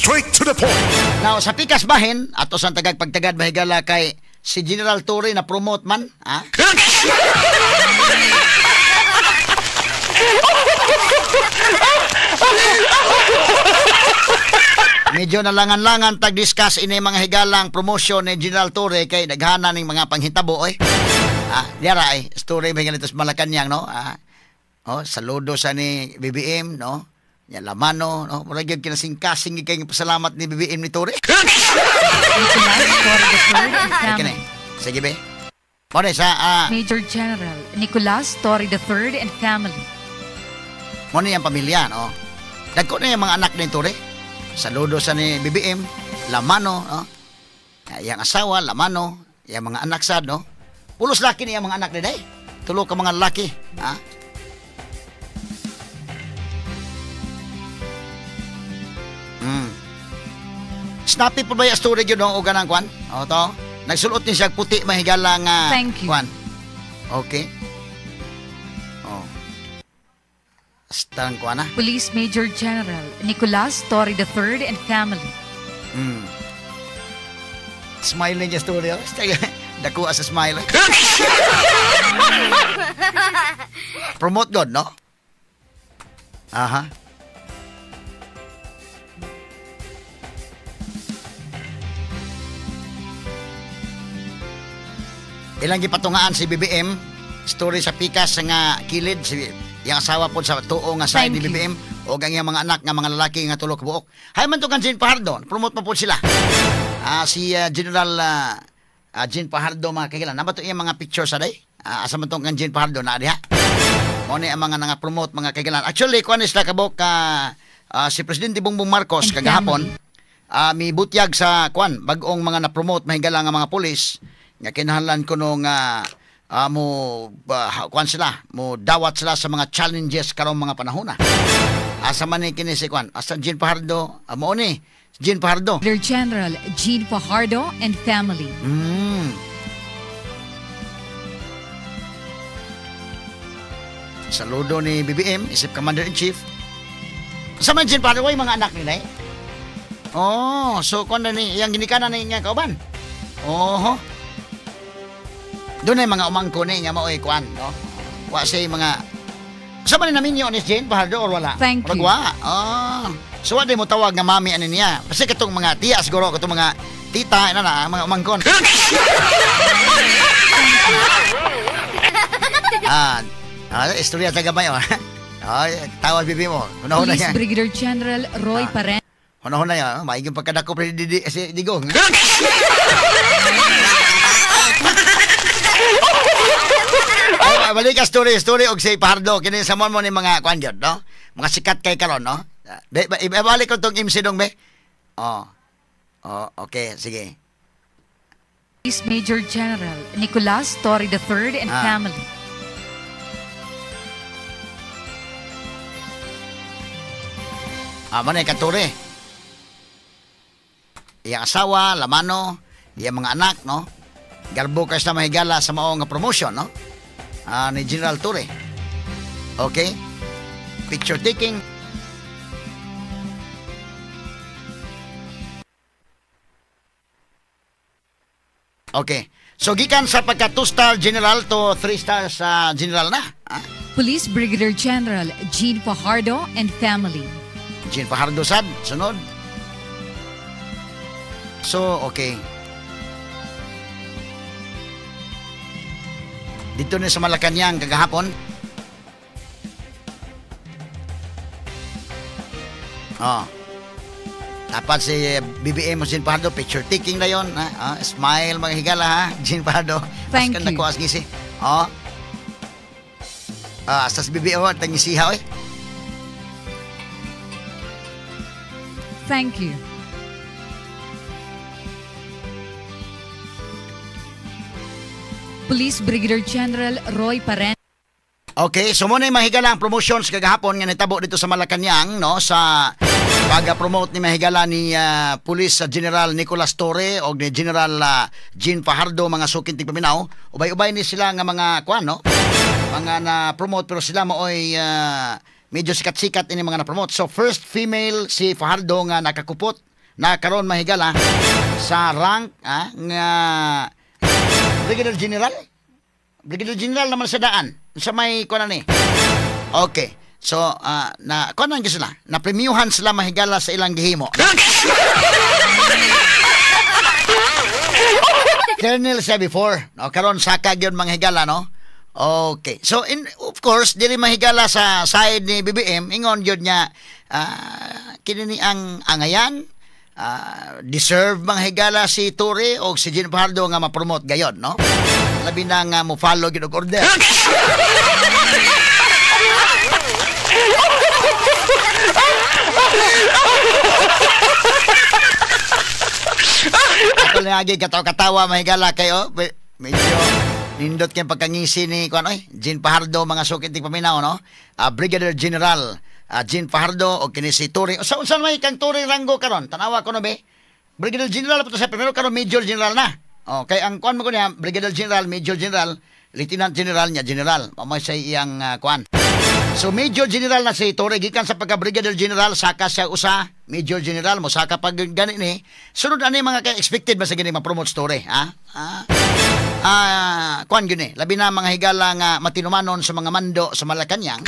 Straight to the point. Now, sa pikas bahin, ato sa tagag pagtagad mahigala kay si General Torre na promote man, ha? Medyo nalangan-langan tag-discuss ini mga higalang promotion ni General Torre kay naghana ning mga panghitabo oy. Diara ay story mga ganito sa Malacanang, no? Oh, saludo sa ni BBM, no? Ya lamano, no? Mura gyud kinasing-kasing kay pasalamat ni BBM ni Torre. Sige be. Muna sa Major General Nicolas Torre III and family. Muna yung pamilya, no? Dagko na yung mga anak ni Torre. Saludo sa ni BBM, lamano, no? Yang asawa, lamano, yang mga anak sad, no? Pulos laki niya mga anak ni day. Tulo ka mga laki, ha? Snappy pa ba yung story yun, no? O ganang kwan? O to? Nagsulot din siya puti mahigala nga kwan. Okay. Oh. Stang kwan na. Police Major General Nicolas Torre III and family. Smiling yung story, oh. Nakuha sa smile. Promote God, no? Aha. Ilang gipatungaan si BBM, story sa pikas nga kilid, si yung asawa po sa tuo nga side ni BBM, o ang iyang mga anak nga mga lalaki nga tulo ka buok. Hay man to kan Jean Fajardo, promote pa po sila. Si General Jean Fajardo mga kagilan. Nabato iyang mga picture sa day? Asa man tong kan Jean Fajardo na diha? Mo ni ang mga nga promote mga kagilan. Actually, kuan is kabok si Presidente Bongbong Marcos kagahapon, mi butyag sa kuan bag-ong mga na-promote mahigala nga mga pulis. Nga kinahanglan ko nung kuan sila, mo dawat sila sa mga challenges karong mga panahon na. Asa man ni kini si kuan, asa Jean Fajardo, mo ni Jean Fajardo. Major General Jean Fajardo and family. Saludo ni BBM, isip Commander-in-Chief. Sa man Jean Fajardo, ay mga anak nila eh. Oh, so kuan na ni, yang ginikanan ni nga kauban. Oho. Doon ay mga umangko ni nga maoy kuan, no? Wa say mga sa man namin ni Honest Jane Fajardo or wala? Thank you. So wa di mo tawag nga mami ani niya. Kasi katong mga tiya siguro katong mga tita na mga umangkon. Istorya sa gabay oh. Tawag bibi mo. Unahon na Police niya. Brigadier General Roy Paren. Unahon na niya, maiging pagkadako pre si Digong. Balik ka story og si Fajardo kini sa mo ni mga kwan gyud, no? Mga sikat kay karon, no? Ibalik ko tong MC dong be. Okay, sige. Police Major General Nicolas Torre III and family. Manay Torre. Iyang asawa, lamano, iyang mga anak, no? Garbo ka sa mahigala sa mao nga promotion, no? Ni General Torre. Okay? Picture taking. Okay. So, gikan sa pagka 2-star general to 3-star sa general na. Police Brigadier General Jean Fajardo and family. Jean Fajardo sad, sunod. So, okay. Dito na sa Malacanang kagahapon. Dapat si BBM mo Jean Fajardo, picture taking na yun. Smile mga higala ha, Jean Fajardo. Thank you. Nakuha ngisi. Sa BBM mo, tangisiha eh. Thank you. Police Brigadier General Roy Paren. Okay, so muna yung mahigala ang promotions kagahapon nga nitabo dito sa Malacanang, no? Sa pag-promote ni mahigala ni Police General Nicolas Torre o ni General Jean Fajardo, mga sukin tigpaminaw. Ubay-ubay ni sila nga mga kuan, no? Mga na-promote pero sila maoy medyo sikat-sikat ini mga na-promote. So first female si Fajardo nga nakakupot na karon mahigala sa rank nga Brigadier General. Brigadier General naman sa daan. Sa may kuan ni. Okay. So, na kuan nang sila. Na premiuhan sila mahigala sa ilang gihimo. Colonel siya before. No, karon saka gyud manghigala, no? Okay. So, of course, dili mahigala sa side ni BBM, ingon gyud niya kini ni ang angayan, deserve manghigala si Torre o si Gin Fajardo nga ma-promote gayon, no? Labi na nga mo follow gyud og order. Ako lagi katawa mahigala kayo. Medyo nindot kayong pagkangisi ni Gin Fajardo, mga sukit ng paminaw, no? Brigadier General Gin Fajardo o kini si Torre. O saan may kang Torre ranggo karon? Tanawa ko no be? Brigadier General po to sa primero karon Major General na. O kay ang kuan mo ko niya Brigadier General, Major General, Lieutenant General niya General. Mamay sa iyang kuan. So Major General na si Torre gikan sa pagka Brigadier General saka siya usa Major General mo saka pag gani ni sunod ani mga kay expected ba sa gani ma-promote Torre, kuan gini labi na mga higala nga matinumanon sa mga mando sa Malacañang.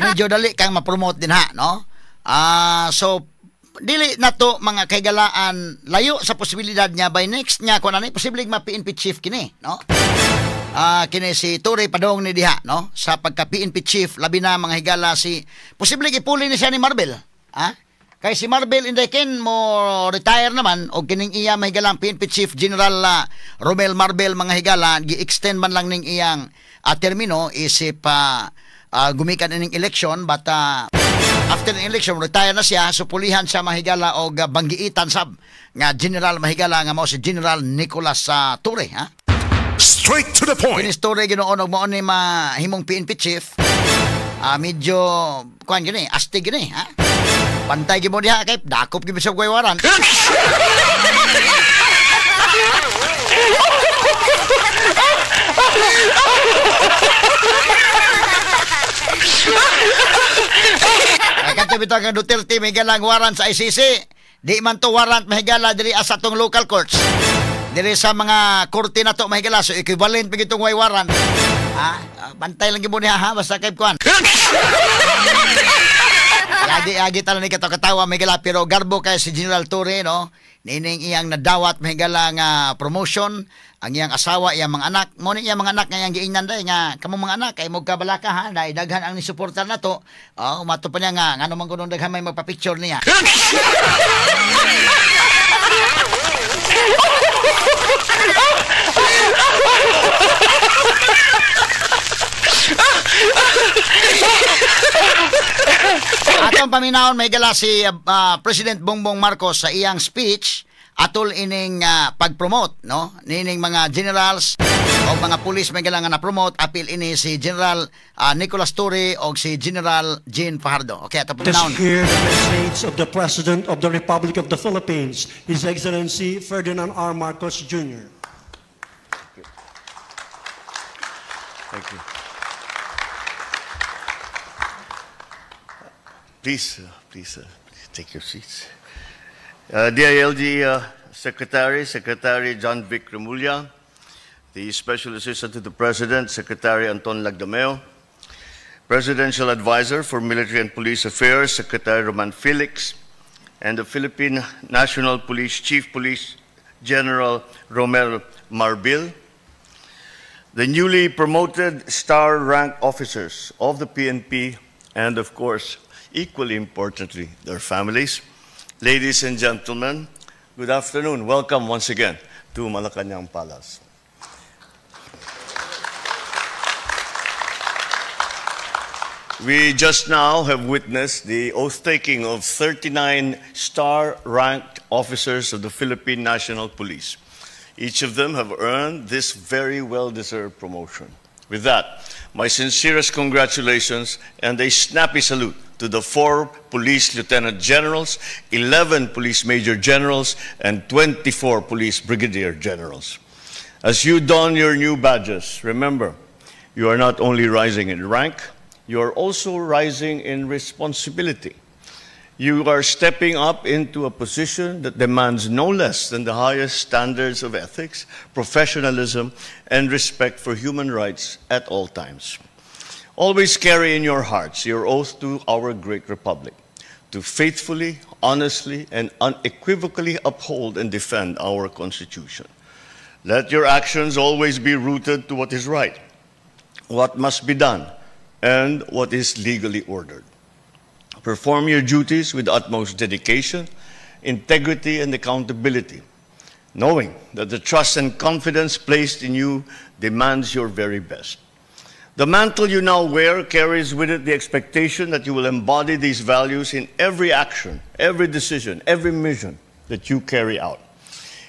Medyo dali kang ma-promote din no? So dili na to mga kaigalaan layo sa posibilidad niya by next niya kuan ani posibleng ma-PNP chief kini, no? Kini si Torre padong ni diha, no? Sa pagka PNP chief labi na mga higala si posibleng ipuli ni siya ni Marvel, kay si Marvel Indekin mo retire naman o kining iya mahigalang PNP Chief General Romel Marvel mga higala gi-extend man lang ning iyang termino isip gumikan ining election but after the election retire na siya so pulihan siya mahigala og banggiitan sab nga general mahigala nga mao si General Nicolas Torre, Straight to the point. Kini Torre ginoon og mao ni mahimong PNP chief. Medyo kuan gini astig gini, Pantay gyud mo diha kay dakop gyud sa guaywaran. Ay kanto bitaw kang Duterte may galang warrant sa ICC. Di man to warrant mahigala diri sa atong local courts. Diri sa mga korte na to mahigala so equivalent pag itong warrant. Bantay lang gyud mo diha basta kay kuan. Agi tala ni katawa mahigala pero garbo kay si General Torre, no? Nining iyang nadawat mahigala nga promotion ang iyang asawa iyang mga anak mo ni iyang mga anak nga iyang giingnan day nga kamo mga anak kay mo kabalaka dai daghan ang ni suportar nato. Umato pa niya nga ngano man kuno daghan may magpa-picture niya. Atong paminahon may gala si President Bongbong Marcos sa iyang speech atol ining pag-promote, no? Nining mga generals o mga pulis may gala nga na-promote apil ini si General Nicolas Torre o si General Gin Fajardo. Okay, atong paminahon. Let's hear the message of the President of the Republic of the Philippines, His Excellency Ferdinand R. Marcos Jr. Thank you. Please take your seats. DILG Secretary John Vic Remulla, the Special Assistant to the President, Secretary Anton Lagdameo, Presidential Advisor for Military and Police Affairs, Secretary Roman Felix, and the Philippine National Police Chief Police General Romel Marbil, the newly promoted star rank officers of the PNP, and of course, equally importantly, their families. Ladies and gentlemen, good afternoon. Welcome once again to Malacañang Palace. We just now have witnessed the oath-taking of 39 star-ranked officers of the Philippine National Police. Each of them have earned this very well-deserved promotion. With that, my sincerest congratulations and a snappy salute to the 4 police lieutenant generals, 11 police major generals, and 24 police brigadier generals. As you don your new badges, remember, you are not only rising in rank, you are also rising in responsibility. You are stepping up into a position that demands no less than the highest standards of ethics, professionalism, and respect for human rights at all times. Always carry in your hearts your oath to our great republic, to faithfully, honestly, and unequivocally uphold and defend our Constitution. Let your actions always be rooted to what is right, what must be done, and what is legally ordered. Perform your duties with utmost dedication, integrity, and accountability, knowing that the trust and confidence placed in you demands your very best. The mantle you now wear carries with it the expectation that you will embody these values in every action, every decision, every mission that you carry out.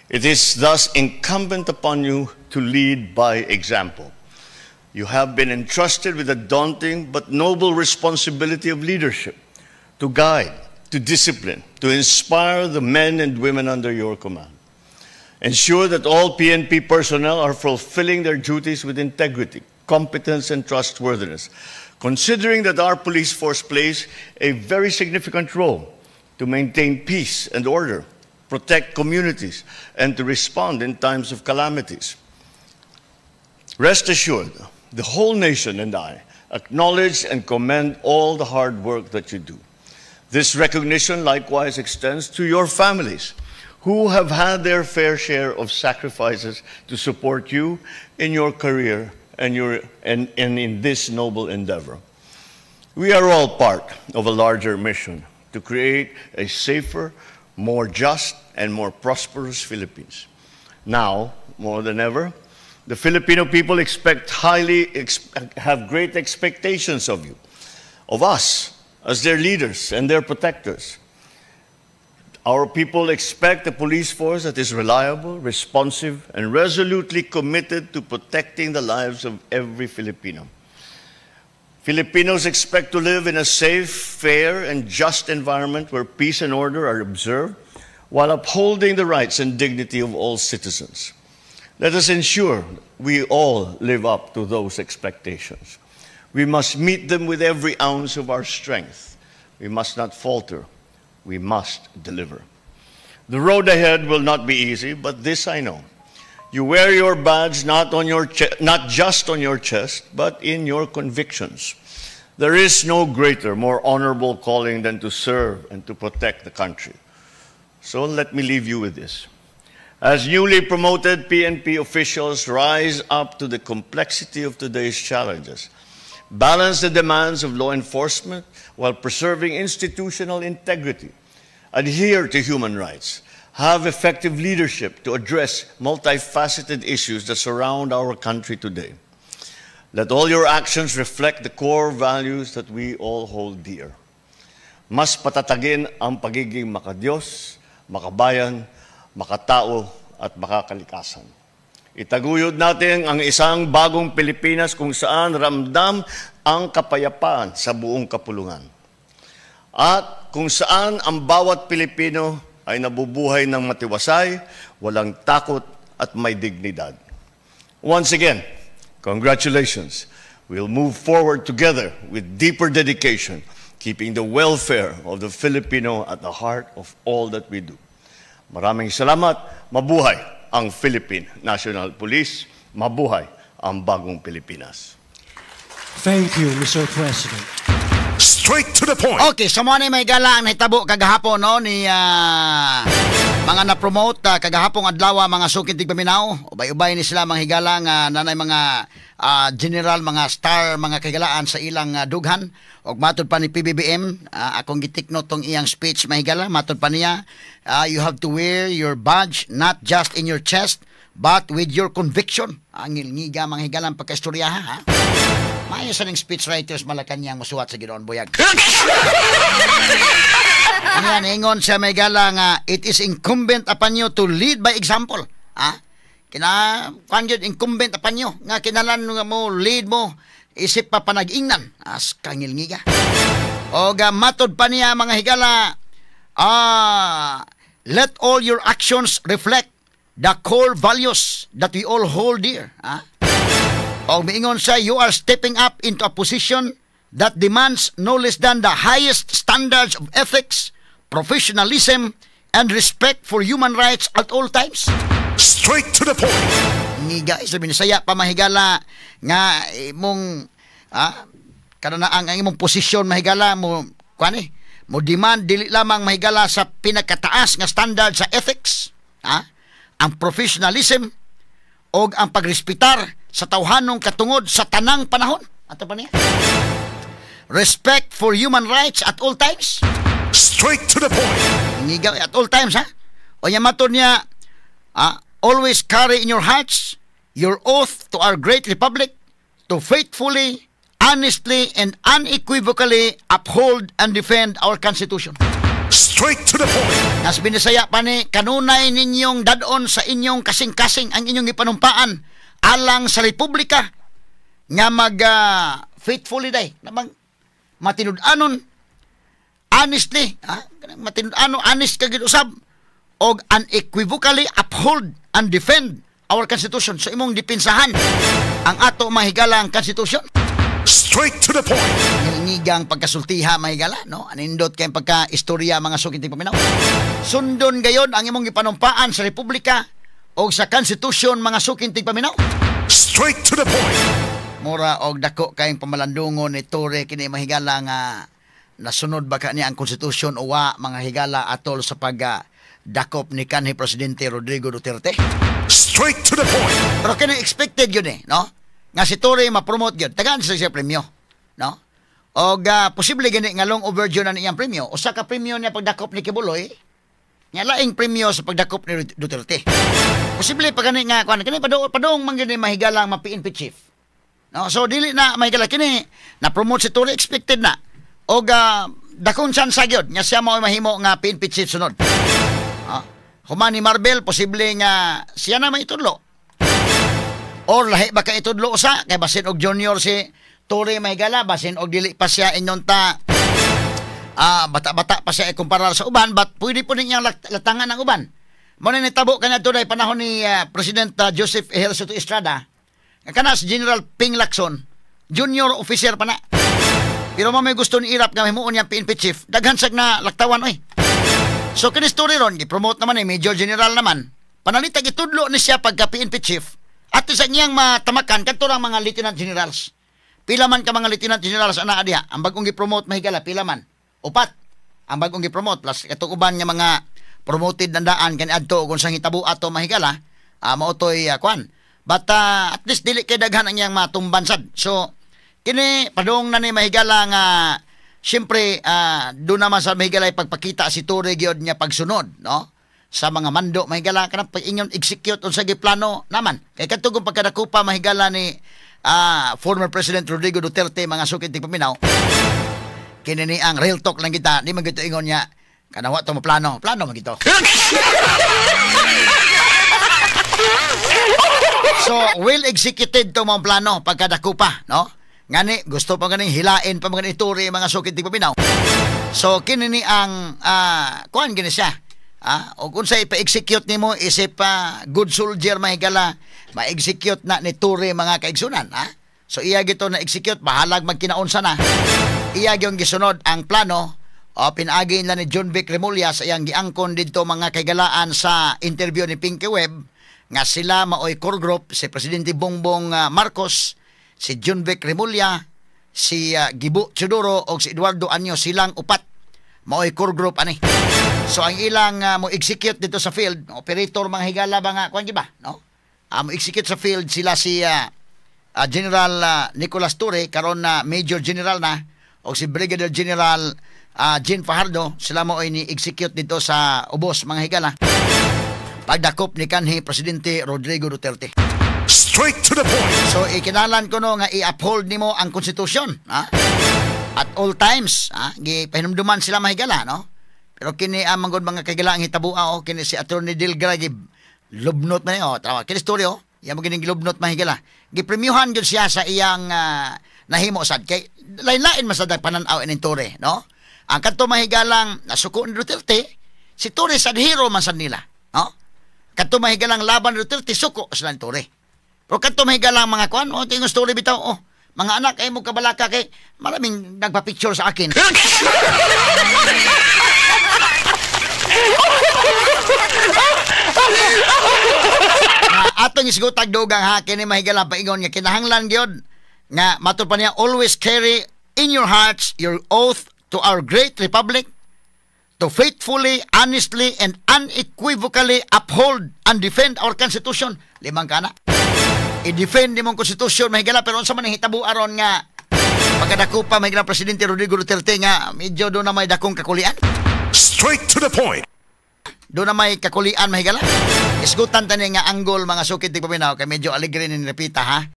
It is thus incumbent upon you to lead by example. You have been entrusted with a daunting but noble responsibility of leadership, to guide, to discipline, to inspire the men and women under your command. Ensure that all PNP personnel are fulfilling their duties with integrity, competence, and trustworthiness, considering that our police force plays a very significant role to maintain peace and order, protect communities, and to respond in times of calamities. Rest assured, the whole nation and I acknowledge and commend all the hard work that you do. This recognition likewise extends to your families, who have had their fair share of sacrifices to support you in your career and in this noble endeavor. We are all part of a larger mission to create a safer, more just, and more prosperous Philippines. Now, more than ever, the Filipino people have great expectations of you, of us, as their leaders and their protectors. Our people expect a police force that is reliable, responsive, and resolutely committed to protecting the lives of every Filipino. Filipinos expect to live in a safe, fair, and just environment where peace and order are observed while upholding the rights and dignity of all citizens. Let us ensure we all live up to those expectations. We must meet them with every ounce of our strength. We must not falter. We must deliver. The road ahead will not be easy, but this I know. You wear your badge not just on your chest, but in your convictions. There is no greater, more honorable calling than to serve and to protect the country. So let me leave you with this. As newly promoted PNP officials rise up to the complexity of today's challenges, balance the demands of law enforcement while preserving institutional integrity, adhere to human rights, have effective leadership to address multifaceted issues that surround our country today. Let all your actions reflect the core values that we all hold dear. Mas patatagin ang pagiging makadiyos, makabayan, makatao, at makakalikasan. Itaguyod natin ang isang bagong Pilipinas kung saan ramdam ang kapayapaan sa buong kapulungan. At kung saan ang bawat Pilipino ay nabubuhay ng matiwasay, walang takot at may dignidad. Once again, congratulations. We'll move forward together with deeper dedication, keeping the welfare of the Filipino at the heart of all that we do. Maraming salamat. Mabuhay ang Philippine National Police. Mabuhay ang bagong Pilipinas. Thank you, Mr. President. Straight to the point. Okay, sa mga may gala ang nahitabo kagahapon no ni mga na-promote kagahapong adlaw mga sukid tigpaminaw. Ubay-ubay ni sila mga higala nga nanay mga general, mga star, mga kagalaan sa ilang dughan. Og matod pa ni PBBM, akong gitikno tong iyang speech mahigala, matod pa niya, you have to wear your badge not just in your chest, but with your conviction. Ang ngilngiga mga higalang pagkaistorya ha. Mayo sa ning speechwriters Malacanang musuwat sa Ginoon Buyag. Ano ingon siya may gala nga, it is incumbent upon you to lead by example. Incumbent upon you nga kinalan nga mo, lead mo, isip pa panag-ingnan as kangilngiga. O matod pa niya mga higala, let all your actions reflect the core values that we all hold dear. O miingon siya, you are stepping up into a position that demands no less than the highest standards of ethics, professionalism, and respect for human rights at all times. Straight to the point. Niga, sabi ni saya pamahigala nga imong kanana ang imong posisyon mahigala mo kuani mo demand dili lamang mahigala sa pinakataas nga standard sa ethics, ang professionalism o ang pagrespetar sa tawhanong katungod sa tanang panahon. Ato pa niya? Respect for human rights at all times. Straight to the point. Nigaw at all times, O yamaton niya, always carry in your hearts your oath to our great republic to faithfully, honestly, and unequivocally uphold and defend our Constitution. Straight to the point. Nas binisaya pa ni, kanunay ninyong dadon sa inyong kasing-kasing ang inyong ipanumpaan alang sa republika nga faithfully day, namang matinud-anon, honestly, matinud-anon, honest kagid usab, og unequivocally uphold and defend our Constitution. So imong dipinsahan ang ato mahigalang Constitution. Straight to the point. Nilngigang pagkasultiha mahigala, no? Anindot kayong pagka-istorya mga sukinting paminaw. Sundon gayon ang imong gipanumpaan sa republika o sa Constitution mga sukinting paminaw. Straight to the point. Mura og dako kayong pamalandungon ni Torre kini mahigala nga nasunod ba niya ang Constitution o wa mga higala atol sa dakop ni kanhi Presidente Rodrigo Duterte. Straight to the point. Pero kini expected yun no? Nga si Torre ma-promote yun. Tagaan siya premyo, no? O posible gani nga long overdue na niyang premyo. Usa ka premyo niya pagdakop ni Kibuloy, nga laing premyo sa pagdakop ni Duterte. Posible pa gani nga kani padong man gani mahigalang ma-PNP chief. No, so dili na mahigala kini na promote si Torre, expected na. O dakong chance gyud nga siya mao mahimo nga PNP chief sunod. Human ni Marvel posible nga siya na may itudlo. Or lahi baka itudlo usa kay basin og junior si Torre mahigala, basin og dili pa siya inyon ta bata-bata pa siya ikumparar sa uban, but pwede po ninyang latangan ang uban. Muna nitabo kanya to day panahon ni President Joseph Ejercito Estrada, kana si General Ping Lacson, junior officer pa na. Pero may gusto ni Irap nga himuon niya PNP chief, daghan sag na laktawan oy. So kini story ron gi-promote naman ni Major General naman. Panalitag itudlo ni siya pagka PNP chief. At isa niyang matamakan kadto lang mga lieutenant generals. Pila man ka mga lieutenant generals ana diha, ang bagong gi-promote mahigala pila man. Upat ang bagong gi-promote plus katong uban nga mga promoted nandaan kani adto kung sang hitabo ato mahigala, mao toy kwan. But at least dili kay daghan ang iyang matumban sad. So kini padung na ni mahigala nga siyempre do naman sa mahigala pagpakita si Torre gyud niya pagsunod, no? Sa mga mando mahigala kanang ingon execute unsa gi plano naman. Kay kadtong pagkadakupa mahigala ni former President Rodrigo Duterte mga sukinting paminaw. Kini ni ang real talk lang kita, di man gito ingon niya kanawa to mo plano man gito. So, well executed to mga plano pagkadakupa, no? Ngani, gusto pa ganing hilain pa mga ituri mga sukinting paminaw. So, kini ni ang, kuhan gini siya. O kung sa ipa-execute ni mo, isip good soldier mahigala, ma-execute na ni Turi mga kaigsunan, So, iya gito na execute, bahalag magkinaunsa na. Iya yung gisunod ang plano, pinagin na ni John Vic Remulla sa iyang giangkon dito mga kaigalaan sa interview ni Pinky Webb, nga sila maoy core group, si Presidente Bongbong Marcos, si John Vic Remulla, si Gibo Chodoro o si Eduardo Anyo, silang upat maoy core group ani. So ang ilang mo execute dito sa field, operator mga higala ba nga kuan ba, no? Mo execute sa field sila si General Nicolas Torre karon na Major General na, o si Brigadier General Jean Fajardo, sila mo ni execute dito sa ubos mga higala pagdakop ni kanhi Presidente Rodrigo Duterte. Straight to the point. So ikinalan ko no nga i-uphold nimo ang konstitusyon, at all times, gipahinumduman sila mahigala, no? Pero kini manggod mga kaigala ang hitabua, kini si Attorney Dilgra lubnot man tawa kini storyo, iya mo gining lubnot mahigala. Gipremyuhan gyud siya sa iyang nahimo sad kay lain-lain masad pananaw inin Torre, no? Ang kadto mahigalang nasuko ni Duterte, si Torre sad hero man sad nila, no? Kadto mahigalang laban ni Duterte, suko sila ni Torre. Pero kadto mahigalang mga kwan, tingos story bitaw, mga anak ay mo kabalaka kay maraming nagpa-picture sa akin. atong isgutag dugang ha kini mahigala paingon nga kinahanglan gyud nga matud pa niya always carry in your hearts your oath to our great republic to faithfully, honestly, and unequivocally uphold and defend our Constitution. Limang kana. I-defend ni mong Constitution, mahigala, pero unsa man ang hitabo aron nga pagkadako pa mahigala Presidente Rodrigo Duterte nga medyo doon na may dakong kakulian. Straight to the point. Doon na may kakulian mahigala. Isgutan tani nga anggol mga sukid tigpaminaw kay medyo aligre ni repita ha.